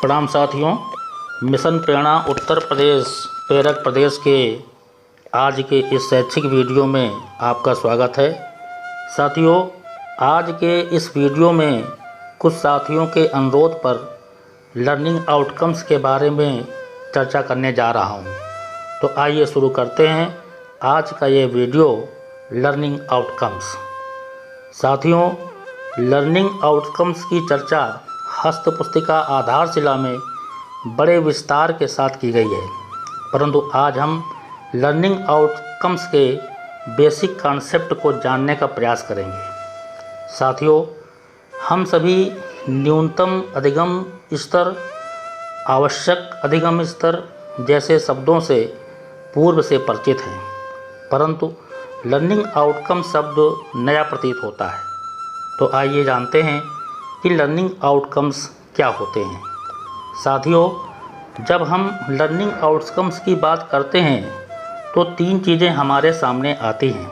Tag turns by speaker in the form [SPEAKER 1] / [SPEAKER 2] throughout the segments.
[SPEAKER 1] प्रणाम साथियों। मिशन प्रेरणा उत्तर प्रदेश प्रेरक प्रदेश के आज के इस शैक्षिक वीडियो में आपका स्वागत है। साथियों, आज के इस वीडियो में कुछ साथियों के अनुरोध पर लर्निंग आउटकम्स के बारे में चर्चा करने जा रहा हूं। तो आइए शुरू करते हैं आज का ये वीडियो लर्निंग आउटकम्स। साथियों, लर्निंग आउटकम्स की चर्चा हस्त पुस्तिका आधारशिला में बड़े विस्तार के साथ की गई है, परंतु आज हम लर्निंग आउटकम्स के बेसिक कॉन्सेप्ट को जानने का प्रयास करेंगे। साथियों, हम सभी न्यूनतम अधिगम स्तर, आवश्यक अधिगम स्तर जैसे शब्दों से पूर्व से परिचित हैं, परंतु लर्निंग आउटकम शब्द नया प्रतीत होता है। तो आइए जानते हैं कि लर्निंग आउटकम्स क्या होते हैं। साथियों, जब हम लर्निंग आउटकम्स की बात करते हैं तो तीन चीज़ें हमारे सामने आती हैं।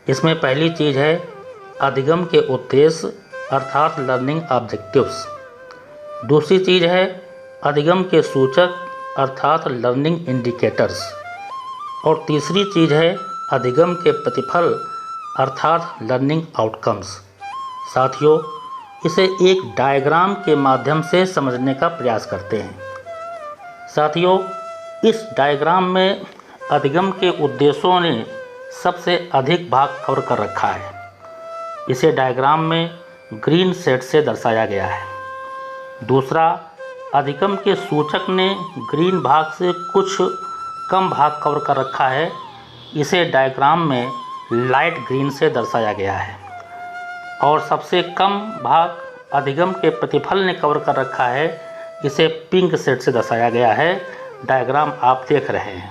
[SPEAKER 1] इसमें पहली चीज़ है अधिगम के उद्देश्य अर्थात लर्निंग ऑब्जेक्टिव्स। दूसरी चीज़ है अधिगम के सूचक अर्थात लर्निंग इंडिकेटर्स। और तीसरी चीज़ है अधिगम के प्रतिफल अर्थात लर्निंग आउटकम्स। साथियों, इसे एक डायग्राम के माध्यम से समझने का प्रयास करते हैं। साथियों, इस डायग्राम में अधिगम के उद्देश्यों ने सबसे अधिक भाग कवर कर रखा है। इसे डायग्राम में ग्रीन शेड से दर्शाया गया है। दूसरा, अधिगम के सूचक ने ग्रीन भाग से कुछ कम भाग कवर कर रखा है। इसे डायग्राम में लाइट ग्रीन से दर्शाया गया है। और सबसे कम भाग अधिगम के प्रतिफल ने कवर कर रखा है। इसे पिंक शेड से दर्शाया गया है। डायग्राम आप देख रहे हैं।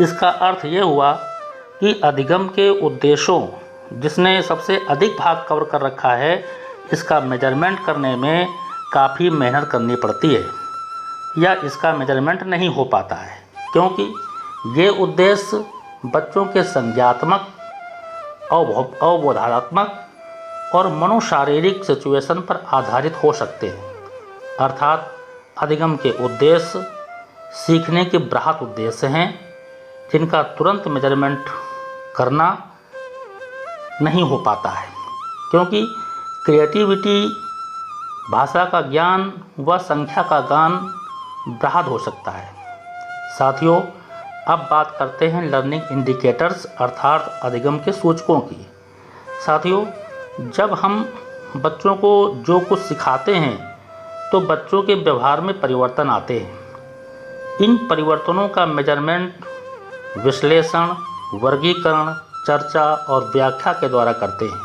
[SPEAKER 1] इसका अर्थ ये हुआ कि अधिगम के उद्देश्यों जिसने सबसे अधिक भाग कवर कर रखा है, इसका मेजरमेंट करने में काफ़ी मेहनत करनी पड़ती है या इसका मेजरमेंट नहीं हो पाता है, क्योंकि ये उद्देश्य बच्चों के संज्ञात्मक, अवबोधात्मक और मनोशारीरिक सिचुएशन पर आधारित हो सकते हैं। अर्थात अधिगम के उद्देश्य सीखने के बृहत उद्देश्य हैं जिनका तुरंत मेजरमेंट करना नहीं हो पाता है, क्योंकि क्रिएटिविटी, भाषा का ज्ञान व संख्या का ज्ञान बृहद हो सकता है। साथियों, अब बात करते हैं लर्निंग इंडिकेटर्स अर्थात अधिगम के सूचकों की। साथियों, जब हम बच्चों को जो कुछ सिखाते हैं तो बच्चों के व्यवहार में परिवर्तन आते हैं। इन परिवर्तनों का मेजरमेंट विश्लेषण, वर्गीकरण, चर्चा और व्याख्या के द्वारा करते हैं।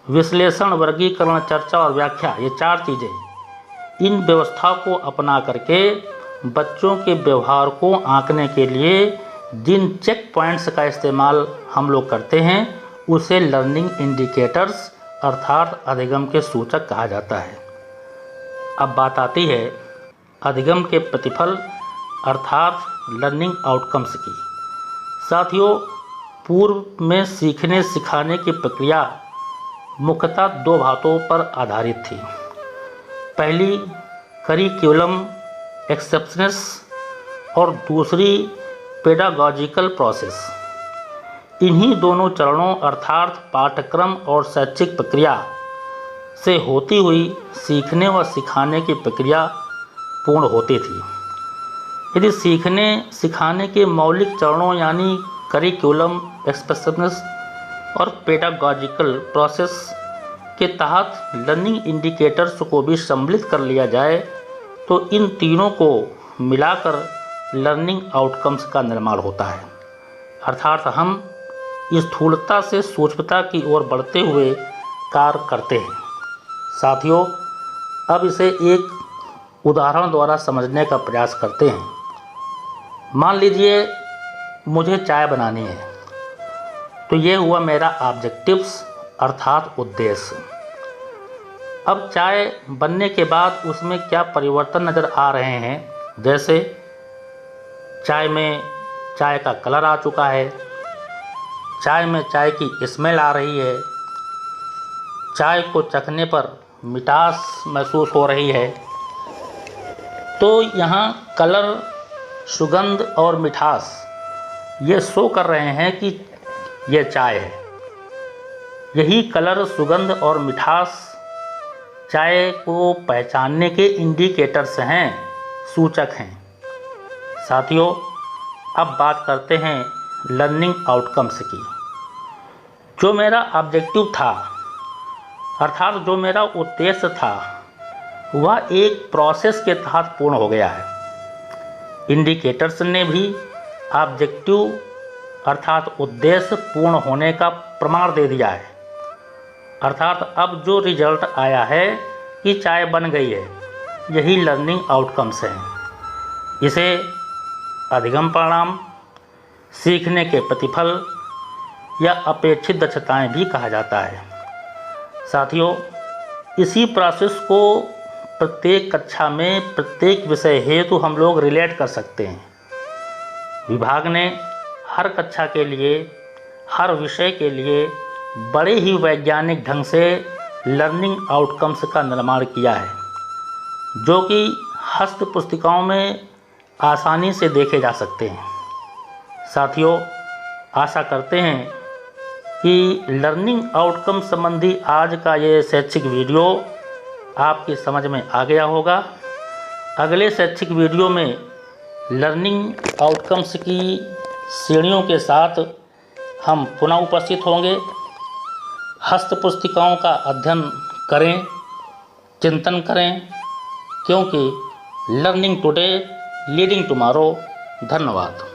[SPEAKER 1] विश्लेषण, वर्गीकरण, चर्चा और व्याख्या, ये चार चीज़ें, इन व्यवस्था को अपना करके बच्चों के व्यवहार को आंकने के लिए जिन चेक पॉइंट्स का इस्तेमाल हम लोग करते हैं उसे लर्निंग इंडिकेटर्स अर्थात अधिगम के सूचक कहा जाता है। अब बात आती है अधिगम के प्रतिफल अर्थात लर्निंग आउटकम्स की। साथियों, पूर्व में सीखने सिखाने की प्रक्रिया मुख्यतः दो बातों पर आधारित थी। पहली करिकुलम एक्सेप्शंस और दूसरी पेडागॉजिकल प्रोसेस। इन्हीं दोनों चरणों अर्थात पाठ्यक्रम और शैक्षिक प्रक्रिया से होती हुई सीखने व सिखाने की प्रक्रिया पूर्ण होती थी। यदि सीखने सिखाने के मौलिक चरणों यानी करिकुलम एक्सेप्शंस और पेडागॉजिकल प्रोसेस के तहत लर्निंग इंडिकेटर्स को भी सम्मिलित कर लिया जाए तो इन तीनों को मिलाकर लर्निंग आउटकम्स का निर्माण होता है। अर्थात हम स्थूलता से सूक्ष्मता की ओर बढ़ते हुए कार्य करते हैं। साथियों, अब इसे एक उदाहरण द्वारा समझने का प्रयास करते हैं। मान लीजिए मुझे चाय बनानी है, तो ये हुआ मेरा ऑब्जेक्टिव्स अर्थात उद्देश्य। अब चाय बनने के बाद उसमें क्या परिवर्तन नज़र आ रहे हैं, जैसे चाय में चाय का कलर आ चुका है, चाय में चाय की स्मेल आ रही है, चाय को चखने पर मिठास महसूस हो रही है, तो यहाँ कलर, सुगंध और मिठास ये शो कर रहे हैं कि ये चाय है। यही कलर, सुगंध और मिठास चाय को पहचानने के इंडिकेटर्स हैं, सूचक हैं। साथियों, अब बात करते हैं लर्निंग आउटकम्स की। जो मेरा ऑब्जेक्टिव था, अर्थात जो मेरा उद्देश्य था, वह एक प्रोसेस के तहत पूर्ण हो गया है। इंडिकेटर्स ने भी ऑब्जेक्टिव अर्थात उद्देश्य पूर्ण होने का प्रमाण दे दिया है। अर्थात अब जो रिजल्ट आया है कि चाय बन गई है, यही लर्निंग आउटकम्स हैं। इसे अधिगम परिणाम, सीखने के प्रतिफल या अपेक्षित दक्षताएं भी कहा जाता है। साथियों, इसी प्रोसेस को प्रत्येक कक्षा में प्रत्येक विषय हेतु हम लोग रिलेट कर सकते हैं। विभाग ने हर कक्षा के लिए, हर विषय के लिए बड़े ही वैज्ञानिक ढंग से लर्निंग आउटकम्स का निर्माण किया है, जो कि हस्त पुस्तिकाओं में आसानी से देखे जा सकते हैं। साथियों, आशा करते हैं कि लर्निंग आउटकम संबंधी आज का ये शैक्षिक वीडियो आपकी समझ में आ गया होगा। अगले शैक्षिक वीडियो में लर्निंग आउटकम्स की श्रेणियों के साथ हम पुनः उपस्थित होंगे। हस्त पुस्तिकाओं का अध्ययन करें, चिंतन करें, क्योंकि लर्निंग टुडे लीडिंग टुमारो। धन्यवाद।